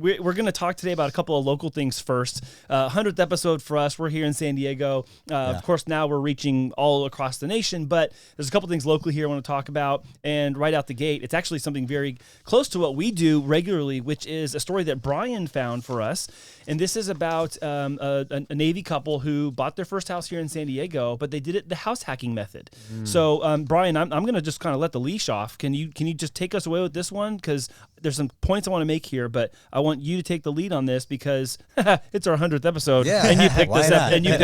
We're going to talk today about a couple of local things first. 100th episode for us. We're here in San Diego. Of course, now we're reaching all across the nation, but there's a couple things locally here I want to talk about. And right out the gate, it's actually something very close to what we do regularly, which is a story that Brian found for us. And this is about a Navy couple who bought their first house here in San Diego, but they did it the house hacking method. So, Brian, I'm going to just kind of let the leash off. Can you just take us away with this one? Because there's some points I want to make here, but I want you to take the lead on this because it's our 100th episode, and you picked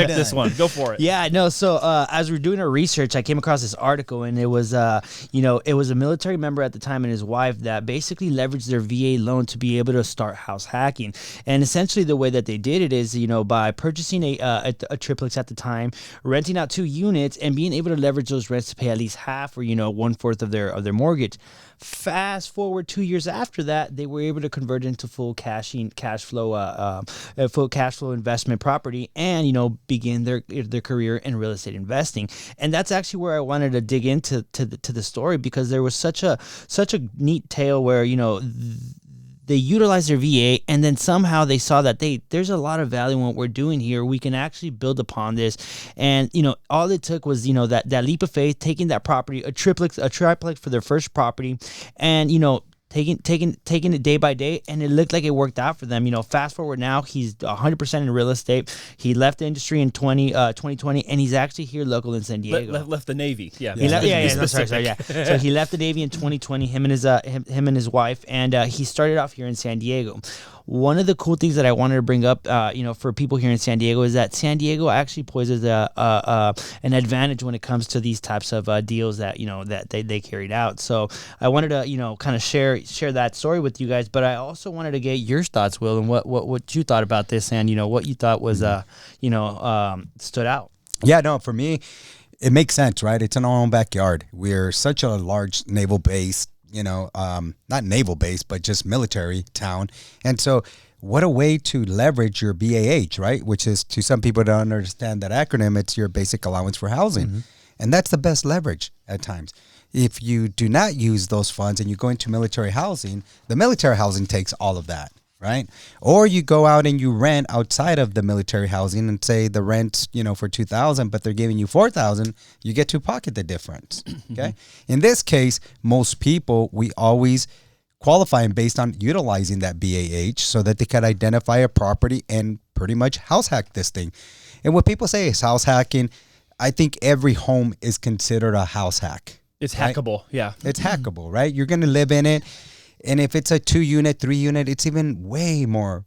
this one. Go for it. Yeah, no. So as we're doing our research, I came across this article, and it was, it was a military member at the time and his wife that basically leveraged their VA loan to be able to start house hacking. And essentially, the way that they did it is, by purchasing a triplex at the time, renting out 2 units, and being able to leverage those rents to pay at least half or 1/4 of their mortgage. Fast forward 2 years after that, they were able to convert it into full cash flow investment property, and begin their career in real estate investing. And that's actually where I wanted to dig into the story, because there was such a neat tale where they utilized their VA, and then somehow they saw that there's a lot of value in what we're doing here. We can actually build upon this. And, all it took was, that leap of faith, taking that property, a triplex for their first property, and, taking it day by day, and it looked like it worked out for them. Fast forward now, he's 100% in real estate. He left the industry in 2020, and he's actually here local in San Diego. Left the Navy. Yeah. Sorry. So he left the Navy in 2020, him and his wife, and he started off here in San Diego. One of the cool things that I wanted to bring up, for people here in San Diego, is that San Diego actually poses an advantage when it comes to these types of deals that that they carried out. So I wanted to kind of share that story with you guys, but I also wanted to get your thoughts, Will, and what you thought about this, and what you thought was stood out. Yeah, no, for me, it makes sense, right? It's in our own backyard. We're such a large naval base. Not naval base, but just military town. And so what a way to leverage your BAH, right? Which is, to some people don't understand that acronym, it's your basic allowance for housing. Mm-hmm. And that's the best leverage at times. If you do not use those funds and you go into military housing, the military housing takes all of that, right? Or you go out and you rent outside of the military housing and say the rent's, for $2,000, but they're giving you $4,000, you get to pocket the difference. Okay. In this case, most people, we always qualify based on utilizing that BAH so that they can identify a property and pretty much house hack this thing. And what people say is house hacking. I think every home is considered a house hack. It's right? hackable. Yeah. It's hackable, right? You're going to live in it. And if it's a 2-unit, 3-unit, it's even way more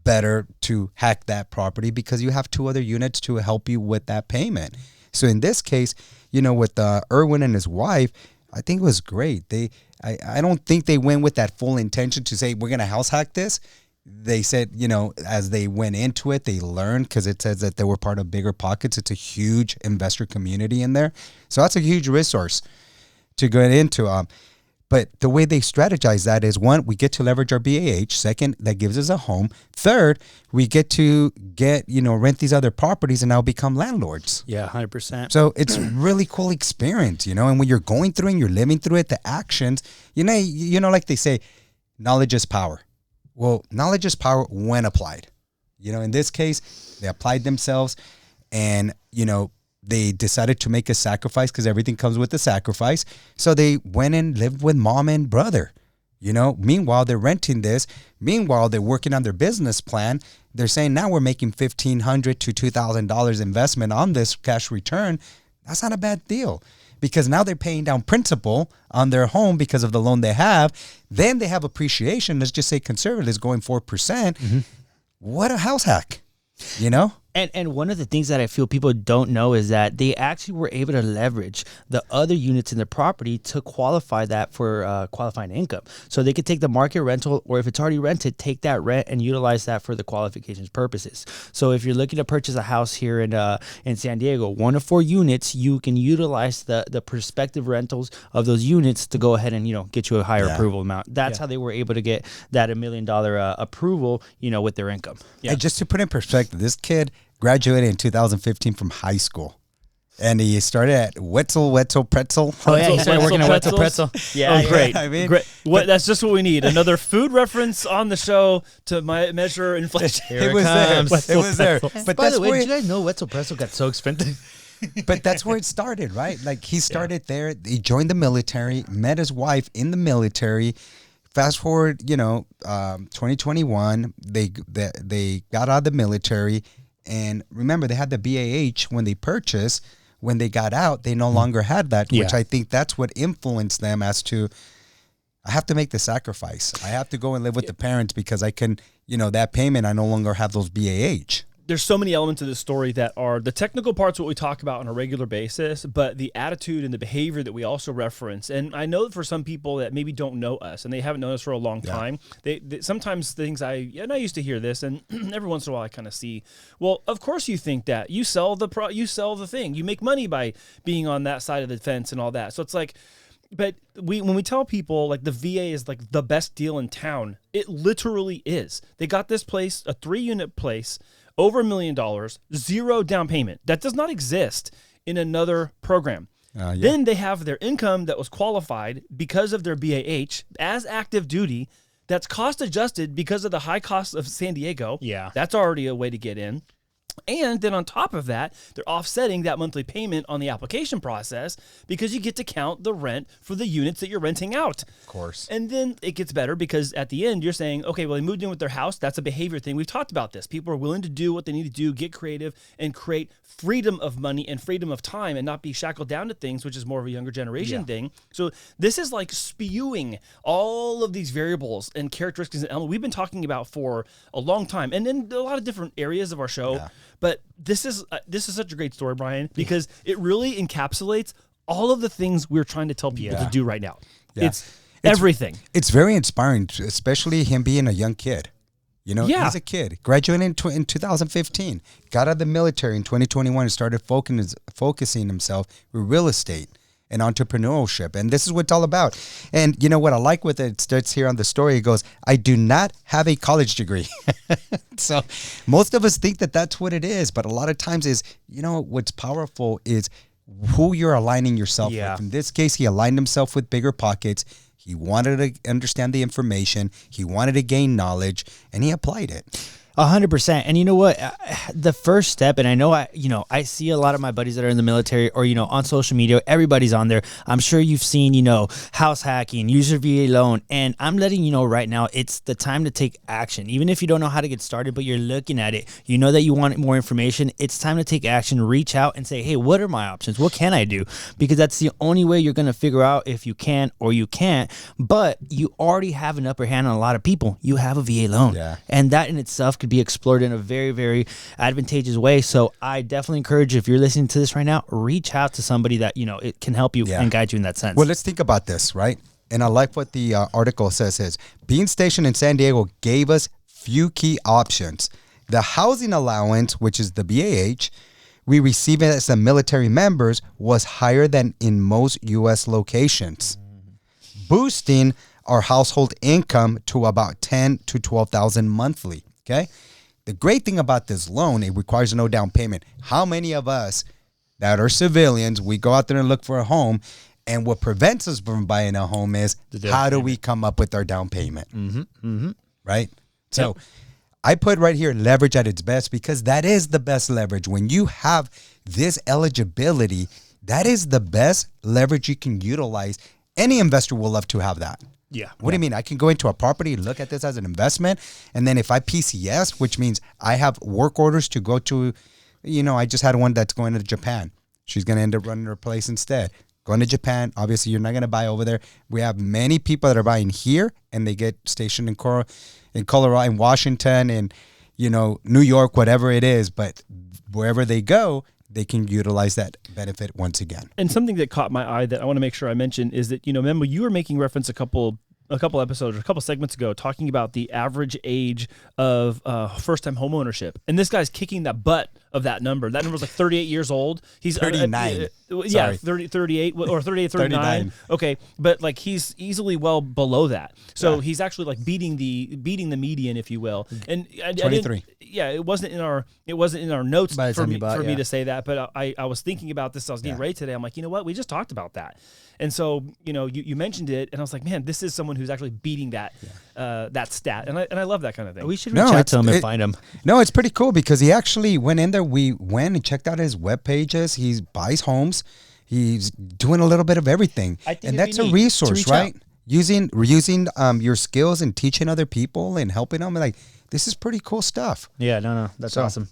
better to hack that property because you have 2 other units to help you with that payment. So in this case, with Erwin and his wife, I think it was great. I don't think they went with that full intention to say, we're going to house hack this. They said, as they went into it, they learned, because it says that they were part of Bigger Pockets. It's a huge investor community in there. So that's a huge resource to go into. But the way they strategize that is, 1, we get to leverage our BAH. 2nd, that gives us a home. 3rd, we get to rent these other properties and now become landlords. Yeah, 100%. So it's really cool experience, and when you're going through and you're living through it, the actions, like they say, knowledge is power. Well, knowledge is power when applied. In this case, they applied themselves and, they decided to make a sacrifice because everything comes with a sacrifice. So they went and lived with mom and brother. Meanwhile, they're renting this. Meanwhile, they're working on their business plan. They're saying, now we're making $1,500 to $2,000 investment on this cash return. That's not a bad deal, because now they're paying down principal on their home because of the loan they have. Then they have appreciation. Let's just say conservative is going 4%. Mm-hmm. What a house hack, And one of the things that I feel people don't know is that they actually were able to leverage the other units in the property to qualify that for qualifying income. So they could take the market rental, or if it's already rented, take that rent and utilize that for the qualifications purposes. So if you're looking to purchase a house here in San Diego, 1 of 4 units, you can utilize the prospective rentals of those units to go ahead and get you a higher approval amount. That's how they were able to get that $1 million approval, with their income. Yeah. And just to put in perspective, this kid graduated in 2015 from high school. And he started at Wetzel Pretzel. Oh yeah, he started working at Wetzel Pretzels. Pretzel. Yeah, Oh, great. I mean, great. That's just what we need. Another food reference on the show to measure inflation. Here it was comes. there. It was there. But By that's the way, where did you guys know Wetzel Pretzel got so expensive? but that's where it started, right? Like he started there. He joined the military, met his wife in the military. Fast forward, 2021, they got out of the military, and remember they had the BAH when they purchased. When they got out, they no longer had that, which I think that's what influenced them as to, I have to make the sacrifice. I have to go and live with the parents because I can, that payment, I no longer have those BAH. There's so many elements of this story that are the technical parts, what we talk about on a regular basis, but the attitude and the behavior that we also reference. And I know for some people that maybe don't know us and they haven't known us for a long time, they sometimes things I used to hear this, and every once in a while I kind of see, well, of course you think that you sell the thing, you make money by being on that side of the fence and all that. So it's like, but when we tell people like the VA is like the best deal in town, it literally is. They got this place, a 3-unit place, over $1 million, 0 down payment. That does not exist in another program. Then they have their income that was qualified because of their BAH as active duty. That's cost adjusted because of the high cost of San Diego. Yeah. That's already a way to get in. And then on top of that, they're offsetting that monthly payment on the application process because you get to count the rent for the units that you're renting out. Of course. And then it gets better because at the end, you're saying, okay, well, they moved in with their house. That's a behavior thing. We've talked about this. People are willing to do what they need to do, get creative, and create freedom of money and freedom of time and not be shackled down to things, which is more of a younger generation thing. So this is like spewing all of these variables and characteristics and elements we've been talking about for a long time. And in a lot of different areas of our show. Yeah. But this is such a great story, Brian, because it really encapsulates all of the things we're trying to tell people to do right now. Yeah. It's everything. It's very inspiring, especially him being a young kid. He's a kid, graduated in 2015, got out of the military in 2021 and started focusing himself with real estate and entrepreneurship. And this is what it's all about. And you know what I like with it starts here on the story. It goes, I do not have a college degree. So most of us think that that's what it is. But a lot of times is, what's powerful is who you're aligning yourself with. In this case, he aligned himself with Bigger Pockets. He wanted to understand the information. He wanted to gain knowledge, and he applied it. 100%. And you know what? The first step, and I know I see a lot of my buddies that are in the military or, on social media, everybody's on there. I'm sure you've seen, house hacking, use your VA loan. And I'm letting you know right now, it's the time to take action. Even if you don't know how to get started, but you're looking at it, you know that you want more information. It's time to take action, reach out and say, hey, what are my options? What can I do? Because that's the only way you're going to figure out if you can or you can't. But you already have an upper hand on a lot of people. You have a VA loan. Yeah. And that in itself could be explored in a very, very advantageous way. So I definitely encourage you, if you're listening to this right now, reach out to somebody that, it can help you and guide you in that sense. Well, let's think about this, right? And I like what the article says is, being stationed in San Diego gave us few key options. The housing allowance, which is the BAH, we receive it as the military members, was higher than in most U.S. locations, boosting our household income to about $10,000 to $12,000 monthly. Okay. The great thing about this loan, it requires no down payment. How many of us that are civilians, we go out there and look for a home, and what prevents us from buying a home is how do we come up with our down payment? Right? So I put right here leverage at its best, because that is the best leverage. When you have this eligibility, that is the best leverage you can utilize. Any investor will love to have that. Yeah. What do you mean? I can go into a property, look at this as an investment, and then if I PCS, which means I have work orders to go to, I just had one that's going to Japan. She's going to end up running her place instead. Going to Japan, obviously you're not going to buy over there. We have many people that are buying here, and they get stationed in Colorado, in Washington, and New York, whatever it is. But wherever they go, they can utilize that benefit once again. And something that caught my eye that I want to make sure I mention is that, remember you were making reference a couple episodes or a couple segments ago talking about the average age of first-time homeownership. And this guy's kicking that butt of that number. That number was like 38 years old. He's 39. Yeah, 38 or 38, 39. 39. Okay, but like he's easily well below that. So he's actually like beating the median, if you will. And 23. It wasn't in our notes By the for time me you bought, to say that. But I was thinking about this. I was getting ready today. I'm like, you know what? We just talked about that. And so, you mentioned it, and I was like, man, this is someone who's actually beating that that stat, and I love that kind of thing. We should reach out to him and find him. No, it's pretty cool because he actually went in there. We went and checked out his web pages. He buys homes. He's doing a little bit of everything, and that's a resource, right? Using your skills and teaching other people and helping them. Like, this is pretty cool stuff. Yeah, no, that's awesome.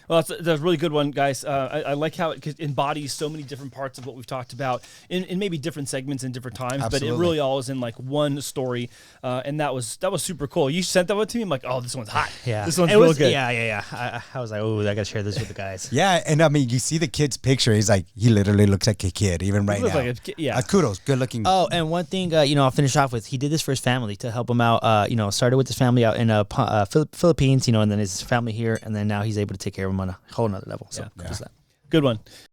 Well, that's a really good one, guys. I like how it embodies so many different parts of what we've talked about in maybe different segments and different times, Absolutely. but it really all is in like one story, and that was super cool. You sent that one to me. I'm like, oh, this one's hot. Yeah, this one's real good. Yeah. I was like, oh, I gotta share this with the guys. Yeah, and I mean, you see the kid's picture. He's like, he literally looks like a kid, even right now. Like Kudos, good looking. Oh, and one thing, I'll finish off with. He did this for his family to help him out. Started with his family out in Philippines, and then his family here, and then now he's able to take care of him on a whole nother level. So just that. Good one.